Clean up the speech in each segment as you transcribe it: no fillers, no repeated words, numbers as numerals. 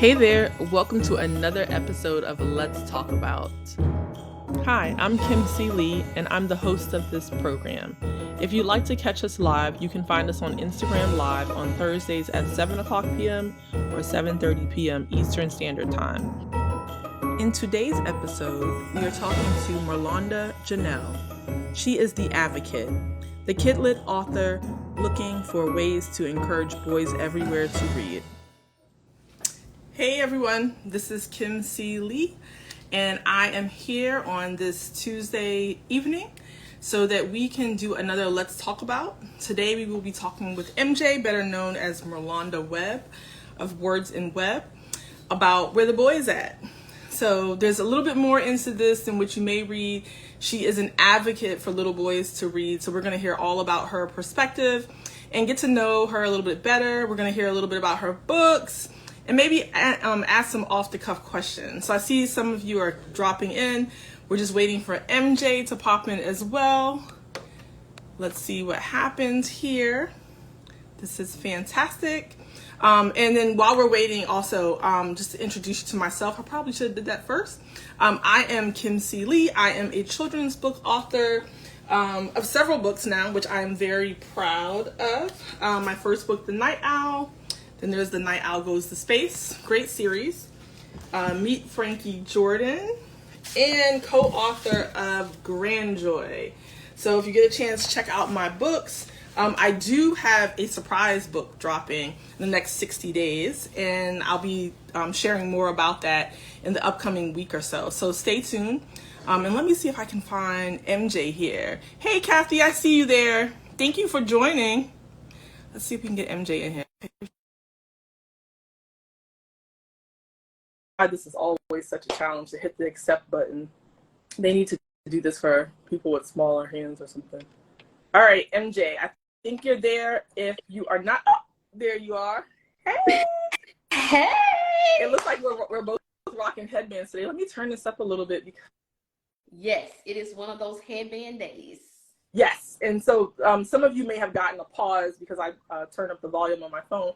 Hey there, welcome to another episode of Let's Talk About. Hi, I'm Kim C. Lee, and I'm the host of this program. If you'd like to catch us live, you can find us on Instagram Live on Thursdays at 7 o'clock p.m. or 7:30 p.m. Eastern Standard Time. In today's episode, we are talking to Murlonda Janelle. She is the advocate, the kid-lit author looking for ways to encourage boys everywhere to read. Hey everyone, this is Kim C. Lee, and I am here on this Tuesday evening so that we can do another Let's Talk About. Today we will be talking with MJ, better known as Murlonda Webb of Words in Web, about where the boy is at. So there's a little bit more into this than what you may read. She is an advocate for little boys to read, so we're going to hear all about her perspective and get to know her a little bit better. We're going to hear a little bit about her books, and maybe ask some off-the-cuff questions. So I see some of you are dropping in. We're just waiting for MJ to pop in as well. Let's see what happens here. This is fantastic. And then while we're waiting, also, just to introduce you to myself, I probably should have did that first. I am Kim C. Lee. I am a children's book author of several books now, which I am very proud of. My first book, The Night Owl. Then there's The Night Owl Goes to Space, great series. Meet Frankie Jordan, and co-author of Grandjoy. So if you get a chance, check out my books. I do have a surprise book dropping in the next 60 days, and I'll be sharing more about that in the upcoming week or so. So stay tuned. And let me see if I can find MJ here. Hey, Kathy, I see you there. Thank you for joining. Let's see if we can get MJ in here. This is always such a challenge to hit the accept button. They need to do this for people with smaller hands or something. All right, MJ, I think you're there. If you are not, there you are. Hey! Hey! It looks like we're both rocking headbands today. Let me turn this up a little bit. Yes, it is one of those headband days. Yes, and so some of you may have gotten a pause because I turned up the volume on my phone.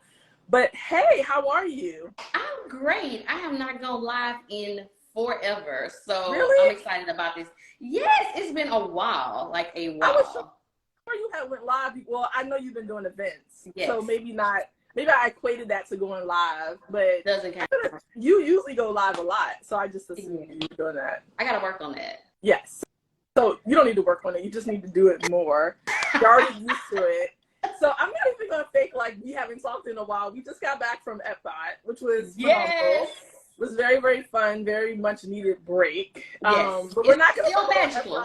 But hey, how are you? I'm great. I have not gone live in forever, so really? I'm excited about this. Yes, it's been a while, like a while. I was sure you had went live. Well, I know you've been doing events, yes. So maybe not. Maybe I equated that to going live, but doesn't count. You usually go live a lot, so I just assumed you were doing that. I gotta work on that. Yes. So you don't need to work on it. You just need to do it more. You're already used to it. So I'm not even gonna fake like we haven't talked in a while. We just got back from Epcot, which was phenomenal. It was very, very fun, very much needed break. Yes. But we're not gonna still magical.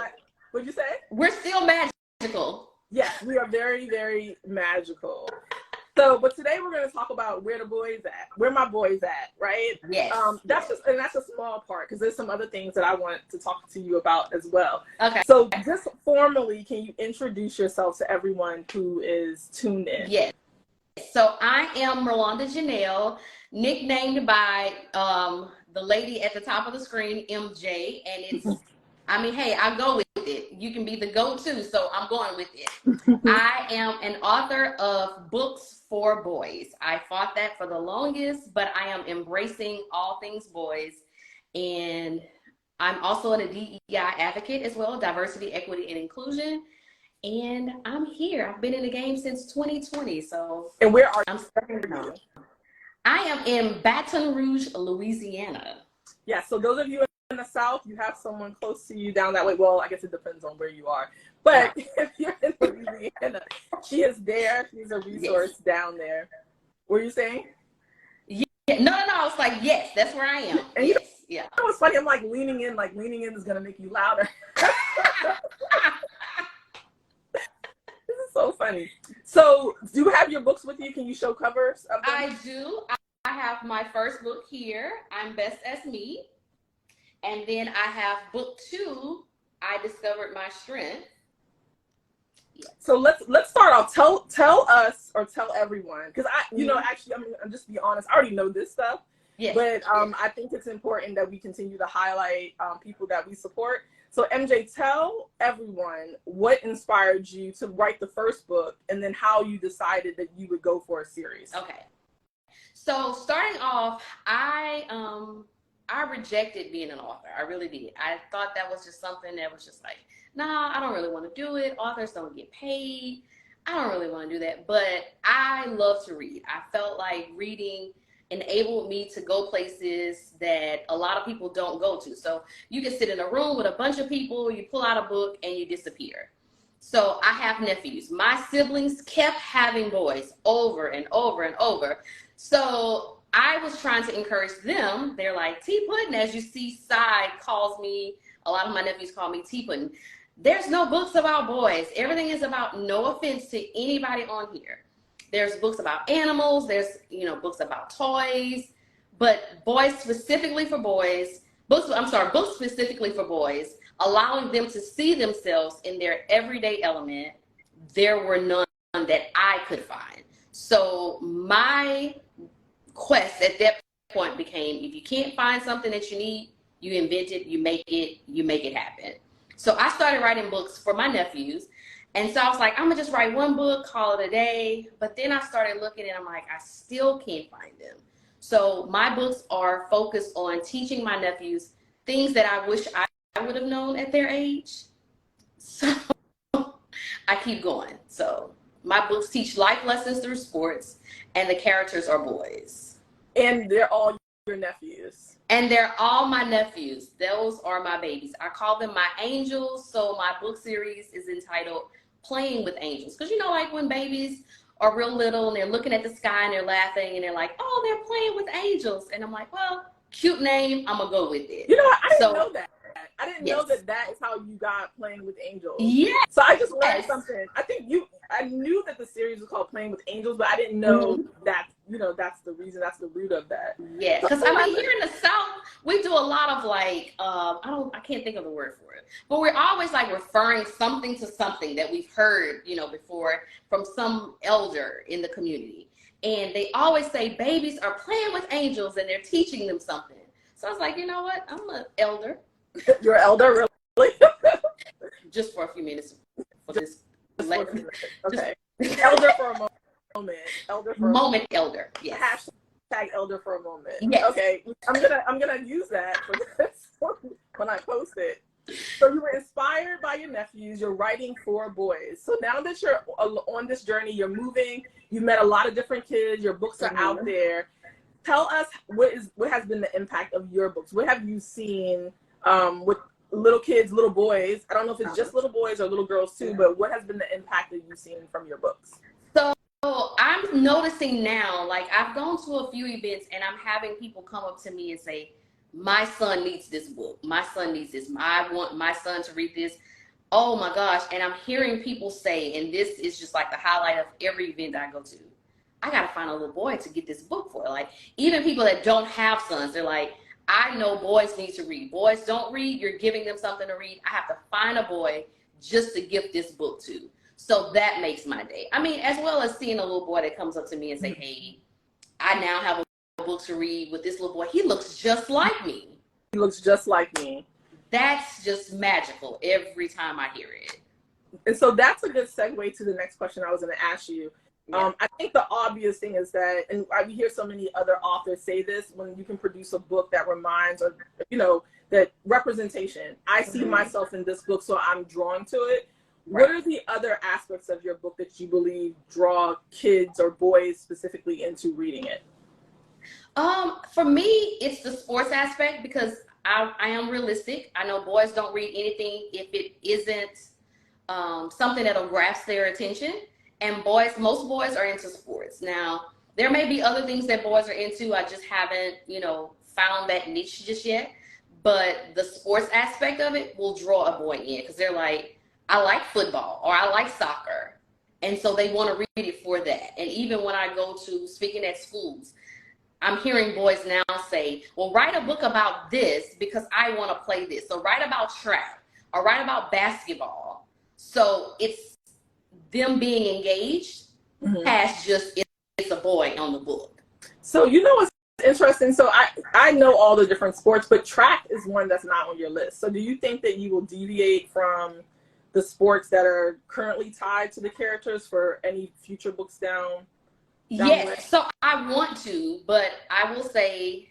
What'd you say? We're still magical. Yes, we are very, very magical. So, but today we're going to talk about where my boys at, right? Yes. That's a small part because there's some other things that I want to talk to you about as well. Okay. So just formally, can you introduce yourself to everyone who is tuned in? Yes. So I am Murlonda Janelle, nicknamed by the lady at the top of the screen, MJ, and it's, I mean, hey, I go with it. You can be the go-to, so I'm going with it. I am an author of books for boys. I fought that for the longest, but I am embracing all things boys. And I'm also a DEI advocate as well, diversity, equity, and inclusion. And I'm here. I've been in the game since 2020. So, and where are you? I am in Baton Rouge, Louisiana. Yeah, so those of you in the South, you have someone close to you down that way. Well, I guess it depends on where you are. But if you're in Louisiana, she is there. She's a resource down there. What were you saying? Yeah. No. I was like, yes, that's where I am. And yes. You know what's funny? I'm like leaning in is going to make you louder. This is so funny. So do you have your books with you? Can you show covers of them? I do. I have my first book here, I'm Best as Me. And then I have book 2, I Discovered My Strength. Yes. So let's start off. Tell us or tell everyone, because actually, I'm just be honest. I already know this stuff, yes. But I think it's important that we continue to highlight people that we support. So MJ, tell everyone what inspired you to write the first book, and then how you decided that you would go for a series. Okay. So starting off, I rejected being an author. I really did. I thought that was just something that was just like, nah, I don't really want to do it. Authors don't get paid. I don't really want to do that. But I love to read. I felt like reading enabled me to go places that a lot of people don't go to. So you can sit in a room with a bunch of people, you pull out a book, and you disappear. So I have nephews. My siblings kept having boys over and over and over. So I was trying to encourage them. They're like, Tea Puddin', as you see, Side calls me, a lot of my nephews call me Tea Puddin'. There's no books about boys. Everything is about, no offense to anybody on here. There's books about animals. There's, books about toys, but books specifically for boys, books specifically for boys, allowing them to see themselves in their everyday element. There were none that I could find. So my quest at that point became, if you can't find something that you need, you invent it, you make it happen. So I started writing books for my nephews. And so I was like, I'm gonna just write one book, call it a day. But then I started looking and I'm like, I still can't find them. So my books are focused on teaching my nephews things that I wish I would have known at their age. So I keep going. So my books teach life lessons through sports, and the characters are boys. And they're all your nephews. And they're all my nephews. Those are my babies. I call them my angels. So my book series is entitled Playing with Angels. Because like when babies are real little and they're looking at the sky and they're laughing and they're like, oh, they're playing with angels. And I'm like, well, cute name. I'm going to go with it. I didn't know that. I didn't know that is how you got Playing with Angels. Yeah. So I just learned something. I knew that the series was called Playing with Angels, but I didn't know that, that's the reason, that's the root of that. Yeah, because here in the South, we do a lot of like, I can't think of the word for it, but we're always like referring something to something that we've heard, before from some elder in the community. And they always say babies are playing with angels and they're teaching them something. So I was like, you know what? I'm an elder. You're an elder, really? Just for a few minutes. Okay. Elder for a moment. Elder for moment. Elder. Yes. Hashtag elder for a moment. Yes. Okay. I'm gonna use that for this when I post it. So you were inspired by your nephews. You're writing for boys. So now that you're on this journey, you're moving. You met a lot of different kids. Your books are out there. Tell us what has been the impact of your books. What have you seen with little kids, little boys? I don't know if it's just little boys or little girls too, but what has been the impact that you've seen from your books? So I'm noticing now, like I've gone to a few events and I'm having people come up to me and say, my son needs this book. My son needs this. I want my son to read this. Oh my gosh. And I'm hearing people say, and this is just like the highlight of every event I go to, I got to find a little boy to get this book for. Like even people that don't have sons, they're like, I know boys need to read. Boys don't read. You're giving them something to read. I have to find a boy just to gift this book to. So that makes my day. I mean, as well as seeing a little boy that comes up to me and say, hey, I now have a book to read with this little boy. He looks just like me. He looks just like me. That's just magical every time I hear it. And so that's a good segue to the next question I was going to ask you. Yeah. I think the obvious thing is that, and I hear so many other authors say this, when you can produce a book that reminds, or, that representation. I see myself in this book, so I'm drawn to it. Right. What are the other aspects of your book that you believe draw kids or boys specifically into reading it? For me, it's the sports aspect, because I am realistic. I know boys don't read anything if it isn't something that'll grasp their attention. And most boys are into sports. Now, there may be other things that boys are into. I just haven't, found that niche just yet. But the sports aspect of it will draw a boy in, because they're like, I like football or I like soccer. And so they want to read it for that. And even when I go to speaking at schools, I'm hearing boys now say, well, write a book about this because I want to play this. So write about track or write about basketball. So it's them being engaged past just it's a boy on the book. So what's interesting? So I know all the different sports, but track is one that's not on your list. So do you think that you will deviate from the sports that are currently tied to the characters for any future books down Yes, so I want to, but I will say,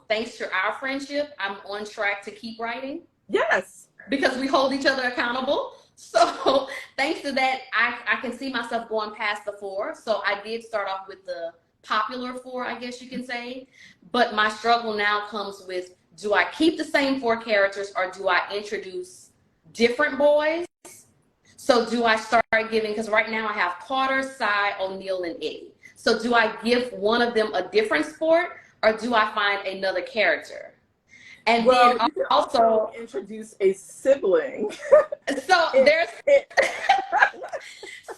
thanks to our friendship, I'm on track to keep writing. Yes. Because we hold each other accountable. So thanks to that, I can see myself going past the 4. So I did start off with the popular 4, I guess you can say. But my struggle now comes with, do I keep the same 4 characters or do I introduce different boys? So do I start giving, because right now I have Carter, Cy, O'Neal, and Eddie. So do I give one of them a different sport or do I find another character? And well, then you can also introduce a sibling. So there's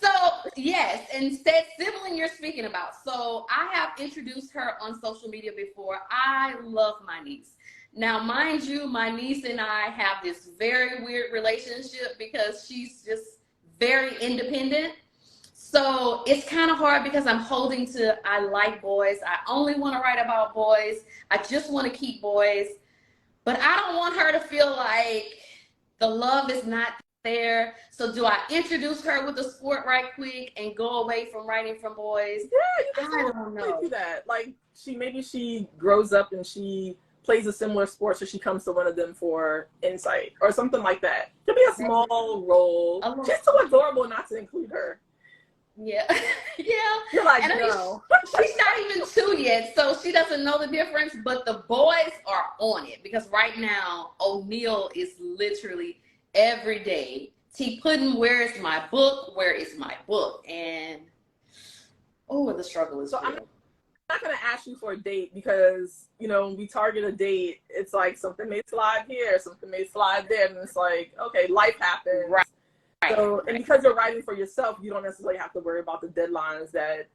so yes, and said sibling you're speaking about. So I have introduced her on social media before. I love my niece. Now, mind you, my niece and I have this very weird relationship because she's just very independent. So it's kind of hard because I'm holding to, I like boys. I only want to write about boys. I just want to keep boys. But I don't want her to feel like the love is not there. So do I introduce her with a sport right quick and go away from writing from boys? Yeah, you can I don't know. do that. Like maybe she grows up and she plays a similar sport, so she comes to one of them for insight or something like that. Could be a small role. She's so adorable not to include her. Yeah. Yeah. You're like, and no. She's not even 2 yet, so she doesn't know the difference, but the boys are on it because right now O'Neal is literally every day, T Puddin', where is my book? Where is my book? And oh, the struggle is real. I'm not going to ask you for a date because, when we target a date, it's like something may slide here, something may slide there. And it's like, okay, life happens. Right. So, and because you're writing for yourself, you don't necessarily have to worry about the deadlines that,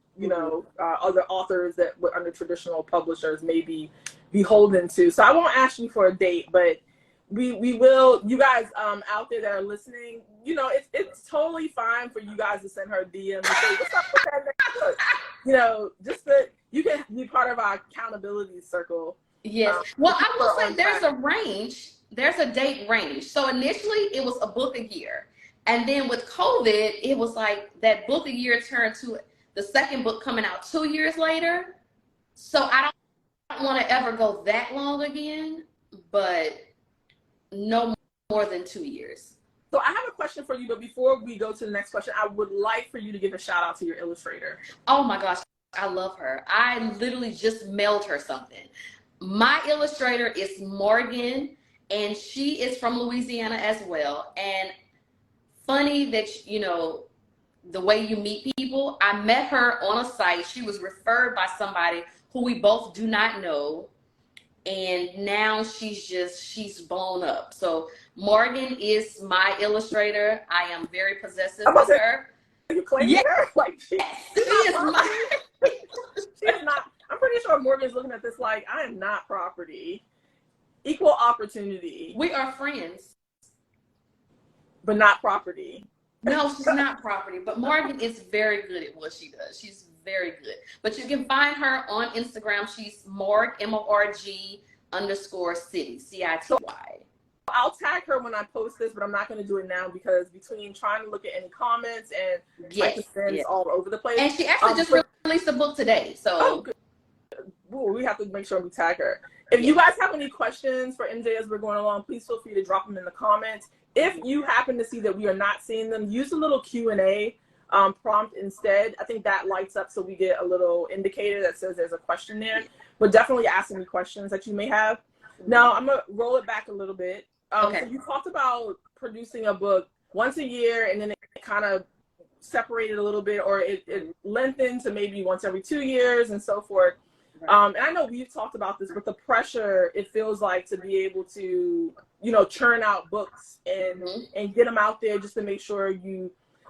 other authors that were under traditional publishers may be beholden to. So I won't ask you for a date, but we will, you guys out there that are listening, it's totally fine for you guys to send her a DM and say, what's up with that next book? Just that you can be part of our accountability circle. Yes. Well, I will say there's a range. There's a date range. So initially it was a book a year. And then with COVID, it was like that book a year turned to the second book coming out 2 years later. So I don't want to ever go that long again, but no more than 2 years. So I have a question for you, but before we go to the next question, I would like for you to give a shout out to your illustrator. Oh my gosh, I love her. I literally just mailed her something. My illustrator is Morgan, and she is from Louisiana as well. And funny that, the way you meet people, I met her on a site. She was referred by somebody who we both do not know. And now she's blown up. So Morgan is my illustrator. I am very possessive with her. Are you claiming her? Like she is my. She's not. I'm pretty sure Morgan's looking at this like, I am not property. Equal opportunity. We are friends. But not property. No, she's not property. But Morgan is very good at what she does. She's very good. But you can find her on Instagram. She's Morg, MORG _city, CITY. I'll tag her when I post this, but I'm not going to do it now because between trying to look at any comments and sends all over the place. And she actually just released a book today. So good. Ooh, we have to make sure we tag her. If you guys have any questions for MJ as we're going along, please feel free to drop them in the comments. If you happen to see that we are not seeing them, use a little Q&A prompt instead. I think that lights up so we get a little indicator that says there's a question there. But definitely ask any questions that you may have. Now, I'm going to roll it back a little bit. So you talked about producing a book once a year, and then it kind of separated a little bit, or it lengthened to maybe once every 2 years and so forth. And I know we've talked about this, but the pressure it feels like to be able to, churn out books and get them out there just to make sure I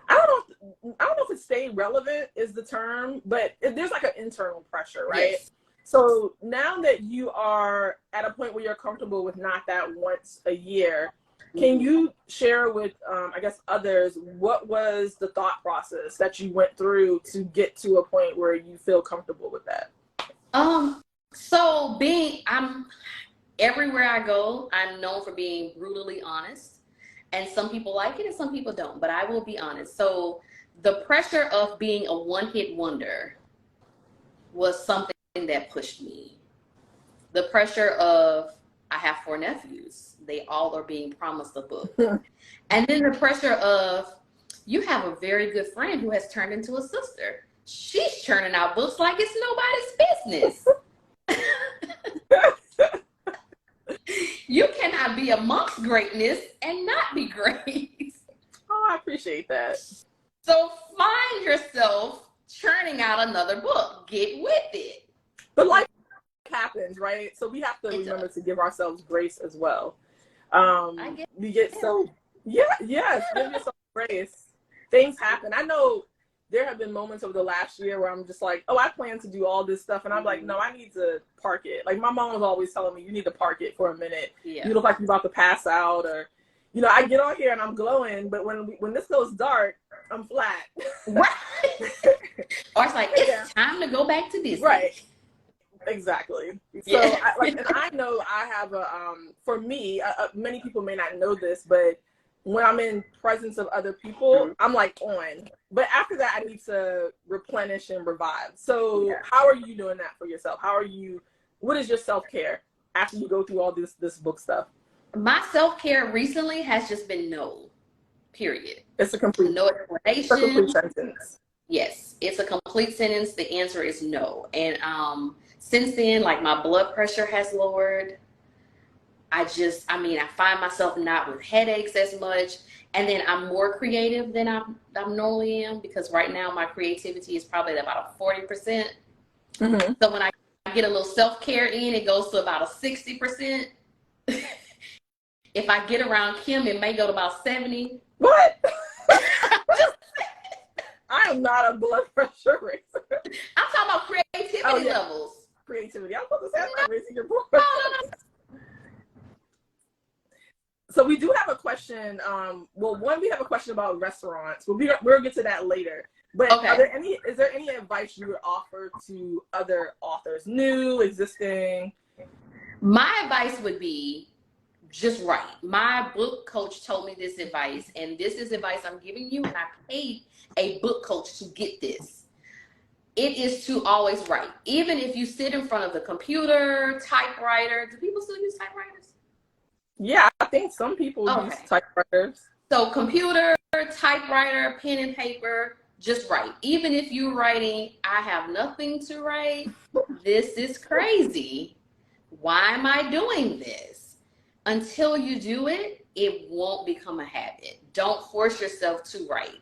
don't know if it stayed relevant is the term, but there's like an internal pressure, right? Yes. So now that you are at a point where you're comfortable with not that once a year, can you share with, I guess, others, what was the thought process that you went through to get to a point where you feel comfortable with that? So I'm everywhere I go, I'm known for being brutally honest, and some people like it and some people don't, but I will be honest. So the pressure of being a one-hit wonder was something that pushed me. The pressure of, I have 4 nephews. They all are being promised a book. And then the pressure of, you have a very good friend who has turned into a sister. She's churning out books like it's nobody's business. You cannot be amongst greatness and not be great. Oh, I appreciate that. So find yourself churning out another book. Get with it. But life happens, right? So we have to remember to give ourselves grace as well. We get so, yes, give yourself grace. Things happen. I know there have been moments over the last year where I'm just like, oh, I plan to do all this stuff. And I'm like, no, I need to park it. Like my mom was always telling me, you need to park it for a minute. Yeah. You look like you're about to pass out, or, you know, I get on here and I'm glowing, but when this goes dark, I'm flat. Right. Or it's like, it's time to go back to this. Right. Exactly. So and I know I have for me, many people may not know this, but when I'm in presence of other people, I'm like on. But after that, I need to replenish and revive. So how are you doing that for yourself? What is your self-care after you go through all this book stuff? My self-care recently has just been no, period. It's a complete no explanation. It's a complete sentence. Yes, it's a complete sentence. The answer is no. And since then, like my blood pressure has lowered. I find myself not with headaches as much. And then I'm more creative than I normally am, because right now my creativity is probably about a 40%. Mm-hmm. So when I get a little self-care in, it goes to about a 60%. If I get around Kim, it may go to about 70. What? I am not a blood pressure raiser. I'm talking about creativity levels. Creativity. I'm supposed to say I'm not raising your blood pressure. No. So we do have a question. We have a question about restaurants. We'll get to that later. But is there any advice you would offer to other authors, new, existing? My advice would be just write. My book coach told me this advice, and this is advice I'm giving you, and I paid a book coach to get this. It is to always write. Even if you sit in front of the computer, typewriter. Do people still use typewriters? Yeah, I think some people use typewriters. So computer, typewriter, pen and paper, just write. Even if you're writing, I have nothing to write. This is crazy. Why am I doing this? Until you do it, it won't become a habit. Don't force yourself to write.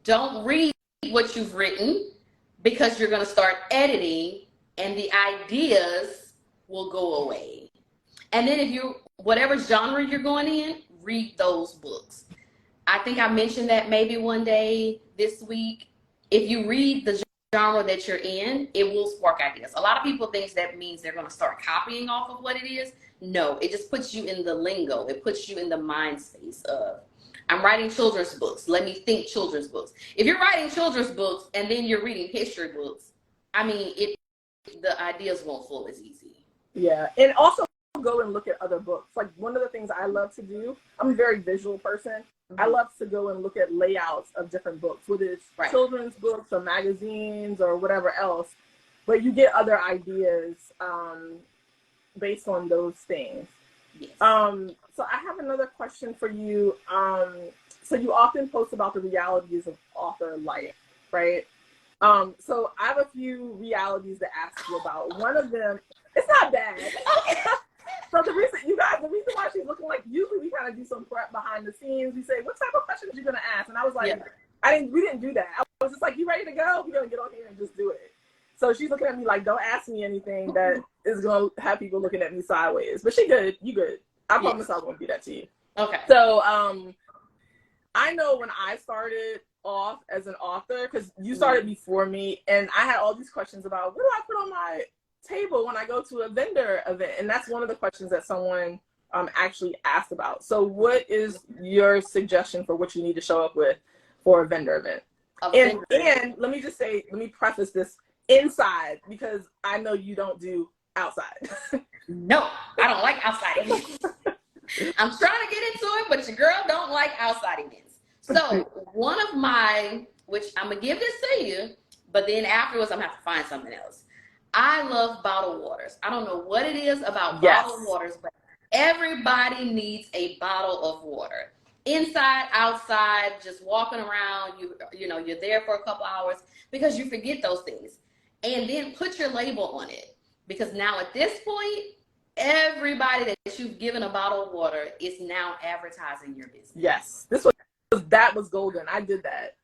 Don't read what you've written, because you're going to start editing and the ideas will go away. And then whatever genre you're going in, read those books. I think I mentioned that maybe one day this week. If you read the genre that you're in, it will spark ideas. A lot of people think that means they're going to start copying off of what it is. No, it just puts you in the lingo. It puts you in the mind space of, I'm writing children's books. Let me think children's books. If you're writing children's books and then you're reading history books, the ideas won't flow as easy. Yeah, and also go and look at other books. Like one of the things I love to do, I'm a very visual person. Mm-hmm. I love to go and look at layouts of different books, whether it's children's books or magazines or whatever else. But you get other ideas based on those things. Yes. So I have another question for you. So you often post about the realities of author life, right? So I have a few realities to ask you about. One of them, it's not bad. Okay. So the reason why she's looking like, usually we kind of do some prep behind the scenes. We say, what type of questions are you gonna ask? And I was like, we didn't do that. I was just like, you ready to go? We're gonna get on here and just do it. So she's looking at me like, don't ask me anything that is gonna have people looking at me sideways. But she good, you good. I promise I won't do that to you. Okay. So I know when I started off as an author, because you started before me, and I had all these questions about what do I put on my table when I go to a vendor event, and that's one of the questions that someone actually asked about. So what is your suggestion for what you need to show up with for a vendor event? And let me preface this inside, because I know you don't do outside. No, I don't like outside events. I'm trying to get into it, but your girl don't like outside events. So one of my, which I'm gonna give this to you, but then afterwards I'm gonna have to find something else. I love bottled waters. I don't know what it is about Yes. bottled waters, but everybody needs a bottle of water. Inside, outside, just walking around, you know, you're there for a couple hours because you forget those things. And then put your label on it. Because now at this point, everybody that you've given a bottle of water is now advertising your business. Yes. That was golden. I did that.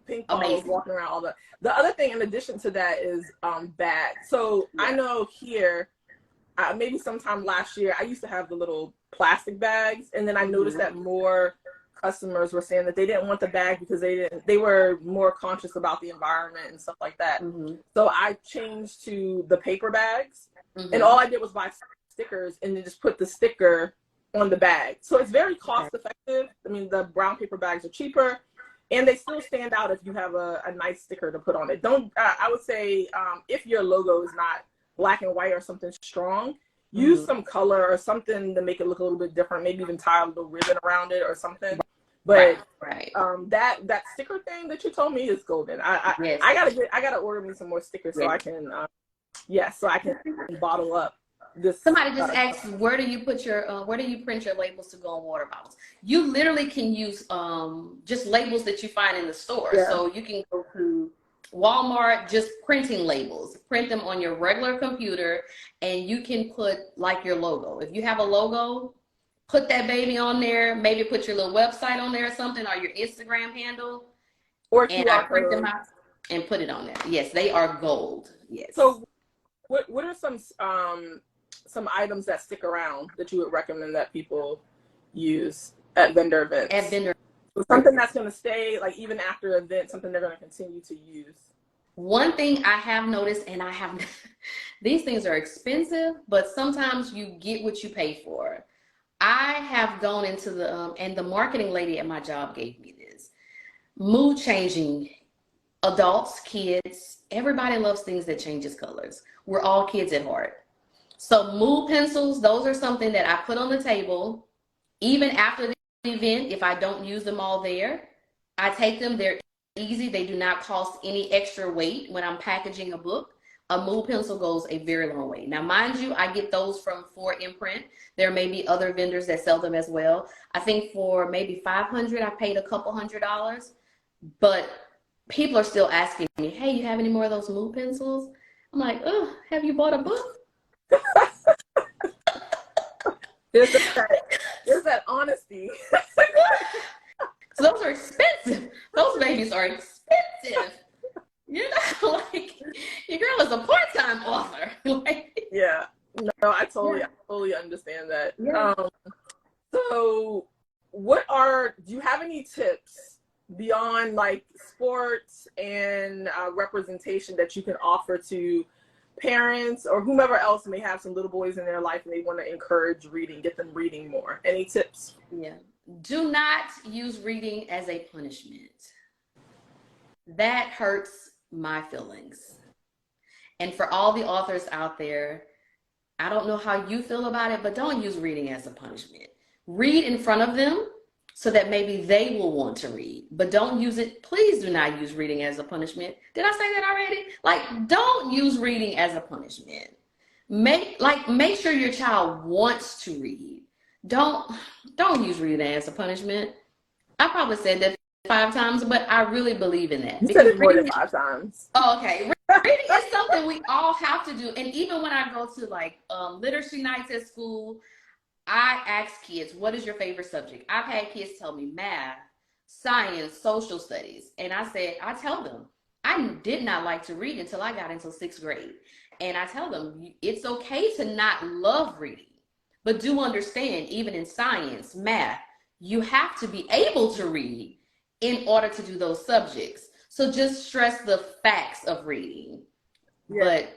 Pink bottles walking around all the other thing in addition to that is bags. So I know here, maybe sometime last year, I used to have the little plastic bags, and then I noticed that more customers were saying that they didn't want the bag because they were more conscious about the environment and stuff like that. So I changed to the paper bags, and all I did was buy stickers and then just put the sticker on the bag. So it's very cost effective. I mean, the brown paper bags are cheaper, and they still stand out if you have a nice sticker to put on it. I would say if your logo is not black and white or something strong, use some color or something to make it look a little bit different. Maybe even tie a little ribbon around it or something. But that sticker thing that you told me is golden. I gotta order me some more stickers so I can bottle up this. Somebody just asked, where do you print your labels to go on water bottles? You literally can use just labels that you find in the store. So you can go to Walmart, just printing labels, print them on your regular computer, and you can put like your logo. If you have a logo, put that baby on there, maybe put your little website on there or something, or your Instagram handle, and I print them out and put it on there. Yes, they are gold. Yes. So what are some items that stick around that you would recommend that people use at vendor events? So something that's going to stay, like even after an event, something they're going to continue to use. One thing I have noticed, and these things are expensive, but sometimes you get what you pay for. I have gone into and the marketing lady at my job gave me this. Mood changing, adults, kids, everybody loves things that changes colors. We're all kids at heart. So mood pencils, those are something that I put on the table, even after the event. If I don't use them all there, I take them. They're easy. They do not cost any extra weight. When I'm packaging a book, a mood pencil goes a very long way. Now, mind you, I get those from 4 Imprint. There may be other vendors that sell them as well. I think for maybe $500, I paid a couple $100, but people are still asking me, hey, you have any more of those mood pencils? I'm like, oh, have you bought a book? There's that honesty. So those are expensive. Those babies are expensive. You know, like, your girl is a part-time author. Yeah. No, I totally understand that. Yeah. So do you have any tips beyond like sports and representation that you can offer to parents or whomever else may have some little boys in their life and they want to encourage reading, get them reading more? Any tips? Yeah. Do not use reading as a punishment. That hurts my feelings. And for all the authors out there, I don't know how you feel about it, but don't use reading as a punishment. Read in front of them so that maybe they will want to read, but don't use it. Please do not use reading as a punishment. Did I say that already? Like, don't use reading as a punishment. Make sure your child wants to read. Don't use reading as a punishment. I probably said that 5 times, but I really believe in that. You said it more than 5 times. Oh, okay. Reading is something we all have to do. And even when I go to like literacy nights at school, I ask kids, what is your favorite subject? I've had kids tell me math, science, social studies. And I tell them, I did not like to read until I got into 6th grade. And I tell them, it's okay to not love reading, but do understand, even in science, math, you have to be able to read in order to do those subjects. So just stress the facts of reading. Yeah.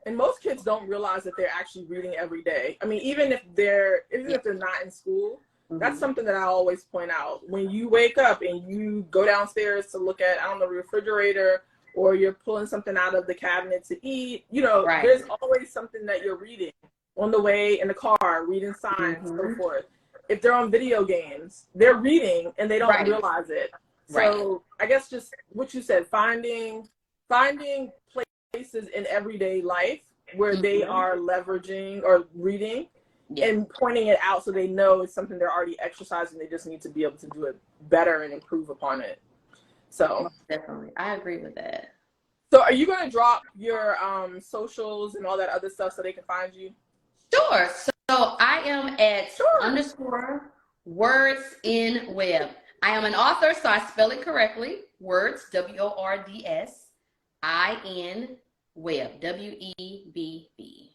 And most kids don't realize that they're actually reading every day. I mean, even if they're not in school, that's something that I always point out. When you wake up and you go downstairs to look at, the refrigerator, or you're pulling something out of the cabinet to eat, there's always something that you're reading on the way in the car, reading signs, so forth. If they're on video games, they're reading and they don't realize it. So I guess just what you said, finding places places in everyday life where they are leveraging or reading and pointing it out so they know it's something they're already exercising. They just need to be able to do it better and improve upon it. So definitely, I agree with that. So are you going to drop your socials and all that other stuff so they can find you? Sure. So I am at _ words in web. I am an author, so I spell it correctly. Words, WORDSIN, web, WEBB.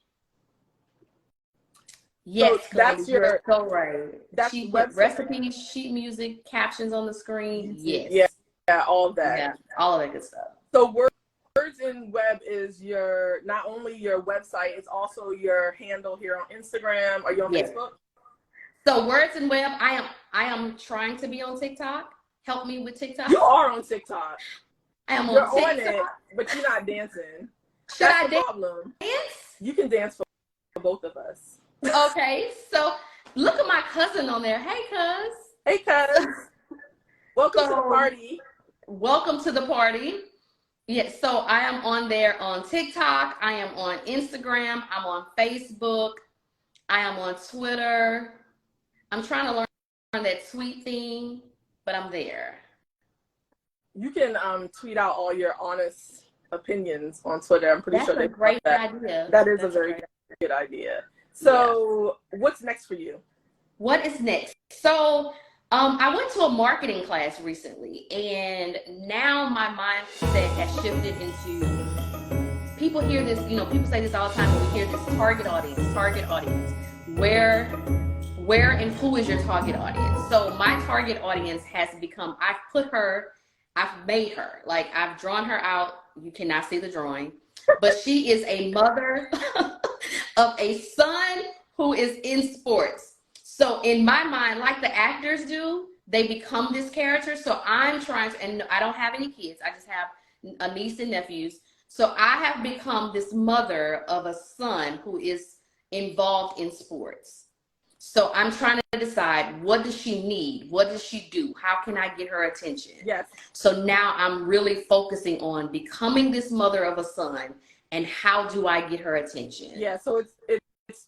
Yes, so that's you're so right. That's she put recipes, sheet music, captions on the screen. Yes. Yeah, all of that. Yeah, all of that good stuff. So Words in Web is your, not only your website, it's also your handle here on Instagram. Are you on Facebook? So Words in Web, I am trying to be on TikTok. Help me with TikTok. You are on TikTok. I am You're on TikTok. on it, but you're not dancing. Should That's I the problem. dance? You can dance for both of us. Okay, so look at my cousin on there. Hey, cuz. Hey, cuz. Welcome to the party. Welcome to the party. Yes, so I am on there on TikTok. I am on Instagram. I'm on Facebook. I am on Twitter. I'm trying to learn that tweet thing, but I'm there. You can tweet out all your honest opinions on Twitter. I'm pretty sure that's a great idea. That is a very good idea. So what's next for you? What is next? So I went to a marketing class recently, and now my mindset has shifted into, people hear this, people say this all the time, when we hear this target audience. Where and who is your target audience? So my target audience has become, I've made her, like I've drawn her out. You cannot see the drawing, but she is a mother of a son who is in sports. So in my mind, like the actors do, they become this character. So I'm trying to, and I don't have any kids. I just have a niece and nephews. So I have become this mother of a son who is involved in sports. So I'm trying to decide, what does she need? What does she do? How can I get her attention? Yes. So now I'm really focusing on becoming this mother of a son, and how do I get her attention? Yeah, so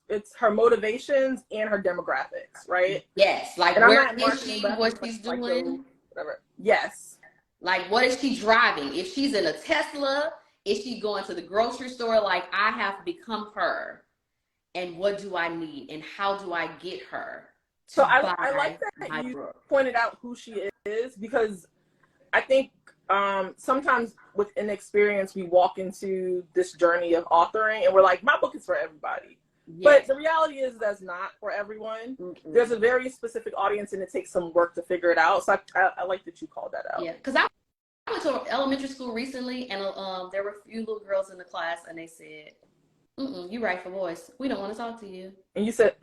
it's her motivations and her demographics, right? Yes, like where is she, what she's doing, whatever. Yes. Like what is she driving? If she's in a Tesla, is she going to the grocery store? Like I have become her, and what do I need, and how do I get her? So I like that you pointed out who she is, because I think sometimes with inexperience, we walk into this journey of authoring and we're like, my book is for everybody. Yes. But the reality is that's not for everyone. Mm-hmm. There's a very specific audience, and it takes some work to figure it out. So I like that you called that out. Yeah, because I went to elementary school recently, and there were a few little girls in the class, and they said, you write for boys. We don't want to talk to you. And you said,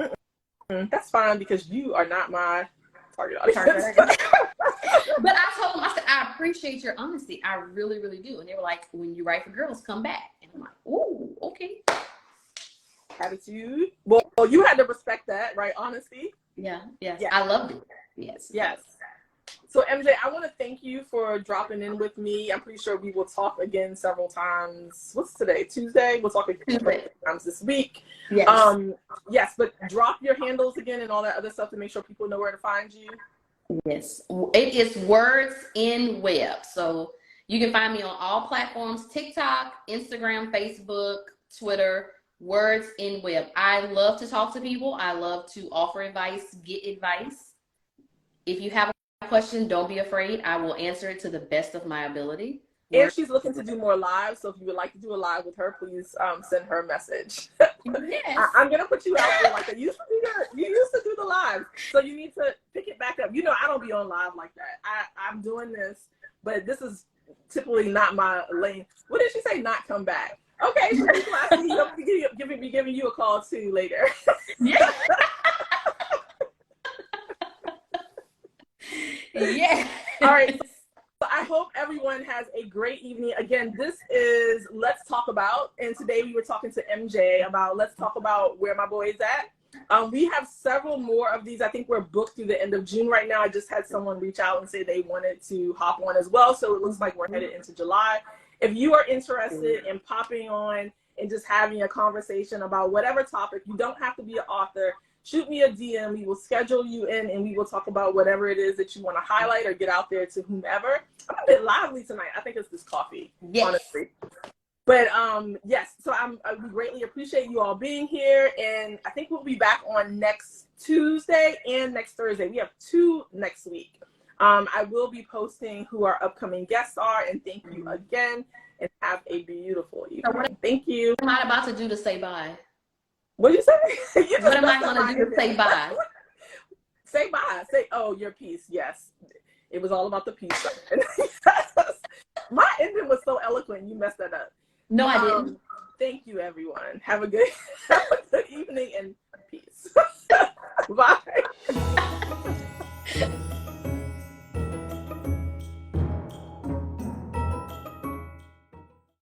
that's fine, because you are not my target audience. But I told them, I said, I appreciate your honesty. I really, really do. And they were like, when you write for girls, come back. And I'm like, ooh, okay. Attitude. Well, you had to respect that, right? Honesty. Yeah. I loved it. Yes. So MJ, I want to thank you for dropping in with me. I'm pretty sure we will talk again several times. What's today? Tuesday? We'll talk again several times this week. Yes. Yes, but drop your handles again and all that other stuff to make sure people know where to find you. Yes. It is Words in Web. So you can find me on all platforms: TikTok, Instagram, Facebook, Twitter. Words in Web. I love to talk to people. I love to offer advice, get advice. If you have a question, don't be afraid. I will answer it to the best of my ability. And she's looking to do more lives, so if you would like to do a live with her, please send her a message. Yes. I'm gonna put you out there like that. You used to do the live, so you need to pick it back up. I don't be on live like that. I'm doing this, but this is typically not my lane. What did she say? Not come back. Okay, so people ask me, I'm be giving you a call too later. Yeah. Yeah. All right. So I hope everyone has a great evening. Again, this is Let's Talk About, and today we were talking to MJ about Let's Talk About Where My Boy Is At. We have several more of these. I think we're booked through the end of June right now. I just had someone reach out and say they wanted to hop on as well, so it looks like we're headed into July. if you are interested in popping on and just having a conversation about whatever topic, you don't have to be an author. Shoot me a DM. We will schedule you in and we will talk about whatever it is that you want to highlight or get out there to whomever. I'm a bit lively tonight. I think it's this coffee, honestly. But yes, so we greatly appreciate you all being here. And I think we'll be back on next Tuesday and next Thursday. We have 2 next week. I will be posting who our upcoming guests are. And thank you again. And have a beautiful evening. Thank you. What am I about to do to say bye? What did you say? What am I going to do to say bye? Say bye. Say, oh, your piece. Yes. It was all about the piece. My ending was so eloquent. You messed that up. No, I didn't. Thank you, everyone. Have a good evening and peace. Bye.